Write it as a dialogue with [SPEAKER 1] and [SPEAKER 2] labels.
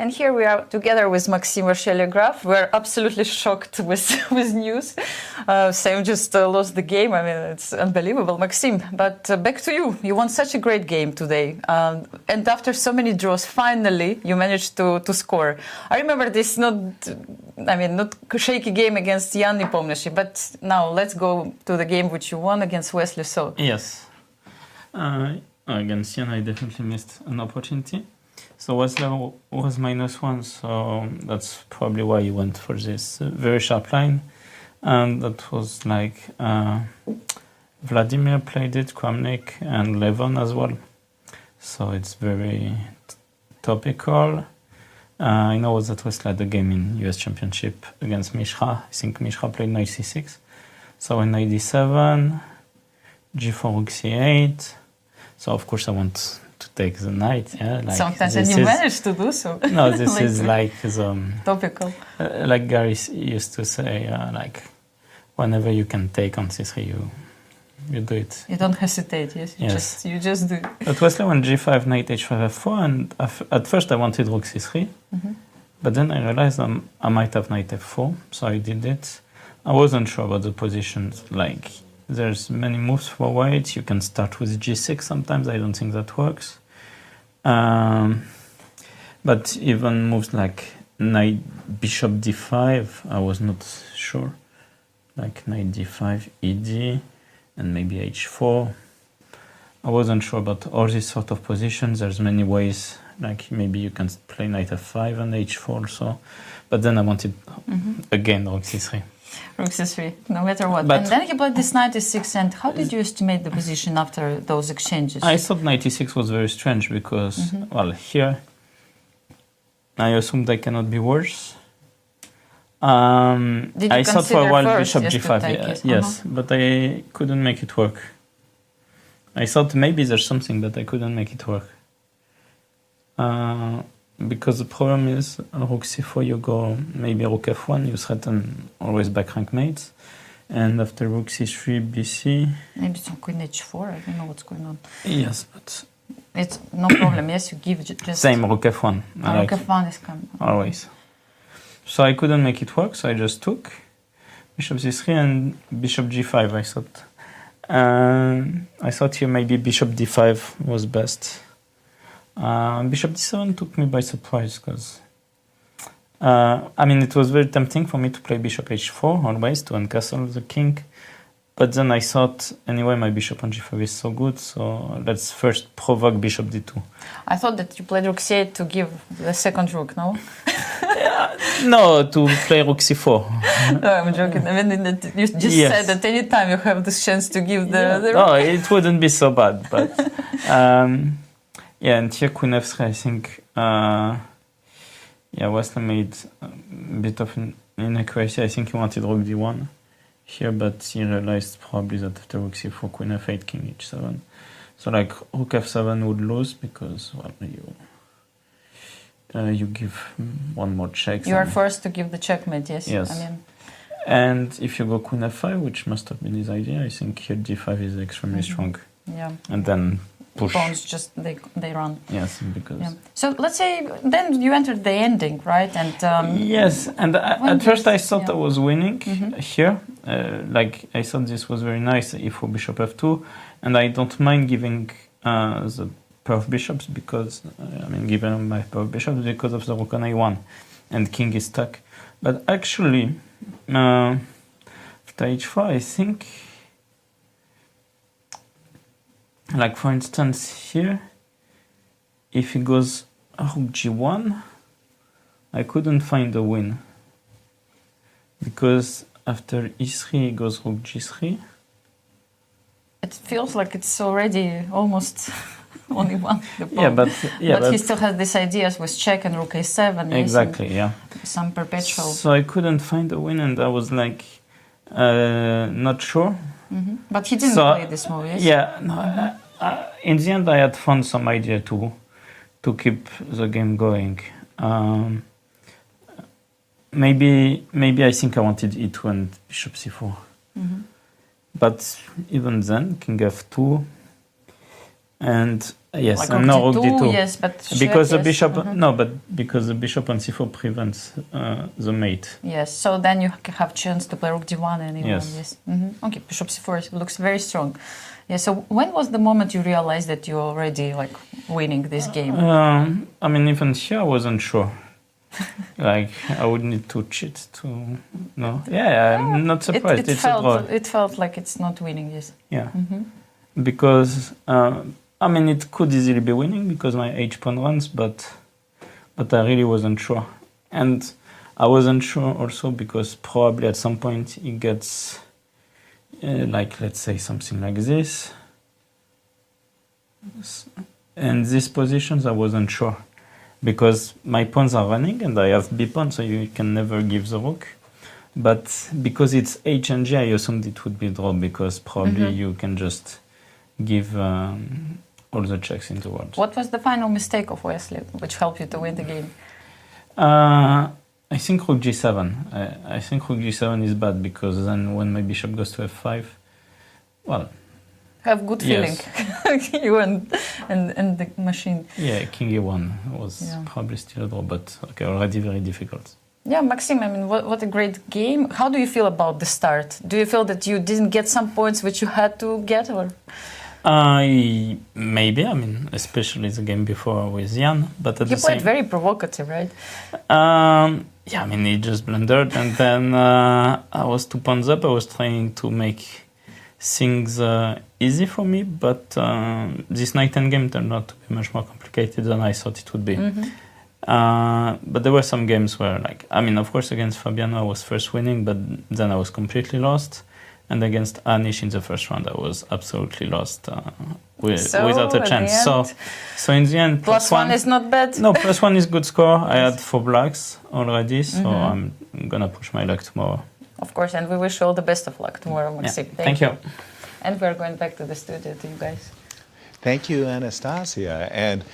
[SPEAKER 1] And here we are together with Maxime Vachier-Lagrave. We're absolutely shocked with news. Sam just lost the game. I mean, it's unbelievable, Maxime. But back to you. You won such a great game today. And after so many draws, finally, you managed to score. I remember this not shaky game against Jan Nepomniachtchi, but now let's go to the game which you won against Wesley So.
[SPEAKER 2] Yes. Against Jan, I definitely missed an opportunity. So Wesley was -1, so that's probably why he went for this very sharp line. And that was like Vladimir played it, Kramnik, and Levon as well. So it's very topical. I know that Wesley had a game in US Championship against Mishra. I think Mishra played knight c6. So in knight d7, g4, rook c8. So of course I want to take the knight. Yeah, like
[SPEAKER 1] sometimes, and you managed to do so.
[SPEAKER 2] No, this is like
[SPEAKER 1] topical.
[SPEAKER 2] Like Gary used to say, like whenever you can take on c3, you do it.
[SPEAKER 1] You don't hesitate. Yes. You just do.
[SPEAKER 2] But Wesley went g5, knight h5, f4, and at first I wanted rook c3, but then I realized I might have knight f4, so I did it. I wasn't sure about the positions. Like there's many moves for white. You can start with g6 sometimes. I don't think that works. But even moves like knight bishop d5, I was not sure. Like knight d5, ed, and maybe h4. I wasn't sure about all these sort of positions. There's many ways. Like maybe you can play knight f5 and h4 also. But then I wanted again rook c3.
[SPEAKER 1] Rook c3, no matter what. But and then he played this knight e6, and how did you estimate the position after those exchanges?
[SPEAKER 2] I thought knight e6 was very strange because, well, here I assumed I cannot be worse. I thought for a while bishop g5, yes, but I couldn't make it work. I thought maybe there's something, but I couldn't make it work. Because the problem is, rook c4, you go maybe rook f1, you threaten always back rank mates. And after rook c3, bc...
[SPEAKER 1] Maybe some queen h4, I don't know what's going on.
[SPEAKER 2] Yes, but...
[SPEAKER 1] It's no problem, yes, you give just...
[SPEAKER 2] Same, rook f1.
[SPEAKER 1] Rook f1 is coming.
[SPEAKER 2] Always. So I couldn't make it work, so I just took bishop c3 and bishop g5, I thought. I thought here maybe bishop d5 was best. Bishop d7 took me by surprise because I mean it was very tempting for me to play bishop h4 always to uncastle the king, but then I thought anyway my bishop on g5 is so good, so let's first provoke bishop d2.
[SPEAKER 1] I thought that you played rook c8 to give the second rook, no?
[SPEAKER 2] No, to play rook c4.
[SPEAKER 1] No, I'm joking. I mean, you just said that any time you have this chance to give the rook.
[SPEAKER 2] No, it wouldn't be so bad, but yeah, and here queen f3, I think, Wesley made a bit of an inaccuracy. I think he wanted rook d1 here, but he realized probably that after rook c4, queen f8, king h7. So like rook f7 would lose because, well, you give one more check.
[SPEAKER 1] You are forced to give the checkmate, yes.
[SPEAKER 2] Yes.
[SPEAKER 1] I mean,
[SPEAKER 2] and if you go queen f5, which must have been his idea, I think here d5 is extremely strong.
[SPEAKER 1] Yeah.
[SPEAKER 2] And then push.
[SPEAKER 1] Pawns just they run.
[SPEAKER 2] Yes, because.
[SPEAKER 1] Yeah. So let's say then you entered the ending, right? And
[SPEAKER 2] yes, and at first I thought I was winning here. Like I thought this was very nice. E4 bishop f2, and I don't mind giving the pair of bishops because I mean given my pair of bishops because of the rook on a1, and king is stuck. But actually, after h4, I think. Like for instance here, if he goes rook g1, I couldn't find a win. Because after e3 he goes rook g3.
[SPEAKER 1] It feels like it's already almost only one.
[SPEAKER 2] But
[SPEAKER 1] he still has these ideas with check and rook a7.
[SPEAKER 2] Exactly,
[SPEAKER 1] yes, some perpetual.
[SPEAKER 2] So I couldn't find a win, and I was like not sure.
[SPEAKER 1] But he didn't play this move, yes?
[SPEAKER 2] Yeah, no, in the end I had found some idea to keep the game going. Maybe I think I wanted e2 and bishop c4. But even then, king f2, And yes,
[SPEAKER 1] Like
[SPEAKER 2] and no
[SPEAKER 1] rook
[SPEAKER 2] rook
[SPEAKER 1] d2,
[SPEAKER 2] d2.
[SPEAKER 1] yes, but
[SPEAKER 2] Because
[SPEAKER 1] check,
[SPEAKER 2] the
[SPEAKER 1] yes.
[SPEAKER 2] bishop, no, but because the bishop on c4 prevents the mate.
[SPEAKER 1] Yes, so then you have chance to play rook d1 and e1.
[SPEAKER 2] Yes.
[SPEAKER 1] Okay, bishop c4 looks very strong. Yeah. So when was the moment you realized that you're already like winning this game?
[SPEAKER 2] I mean, even here I wasn't sure. Like I would need to cheat to no. Yeah, I'm not surprised. It's a draw.
[SPEAKER 1] It felt like it's not winning. Yes.
[SPEAKER 2] Yeah, because I mean it could easily be winning because my h pawn runs, but I really wasn't sure, and I wasn't sure also because probably at some point he gets like let's say something like this, and these positions I wasn't sure. Because my pawns are running and I have b pawn, so you can never give the rook. But because it's h and g, I assumed it would be draw because probably you can just give all the checks into words.
[SPEAKER 1] What was the final mistake of Wesley which helped you to win the game?
[SPEAKER 2] I think rook g7. I think rook g7 is bad because then when my bishop goes to f5, well,
[SPEAKER 1] Have good feeling,
[SPEAKER 2] yes.
[SPEAKER 1] you and the machine.
[SPEAKER 2] Yeah, king e1 was probably still a draw, but okay, already very difficult.
[SPEAKER 1] Yeah, Maxime, I mean, what a great game. How do you feel about the start? Do you feel that you didn't get some points which you had to get, or?
[SPEAKER 2] Maybe, I mean, especially the game before with Jan, but at
[SPEAKER 1] You
[SPEAKER 2] the
[SPEAKER 1] played
[SPEAKER 2] same...
[SPEAKER 1] very provocative, right?
[SPEAKER 2] Yeah, I mean, he just blundered, and then I was 2 pawns up. I was trying to make things easy for me, but this night endgame turned out to be much more complicated than I thought it would be. But there were some games where, like, I mean, of course, against Fabiano, I was first winning, but then I was completely lost. And against Anish in the first round, I was absolutely lost without a chance. So in the end,
[SPEAKER 1] +1 is not bad.
[SPEAKER 2] No, +1 is good score. I had 4 blacks already, so I'm gonna push my luck tomorrow.
[SPEAKER 1] Of course, and we wish you all the best of luck tomorrow, Maxime.
[SPEAKER 2] Yeah, thank you.
[SPEAKER 1] And we're going back to the studio to you guys.
[SPEAKER 3] Thank you, Anastasiya. And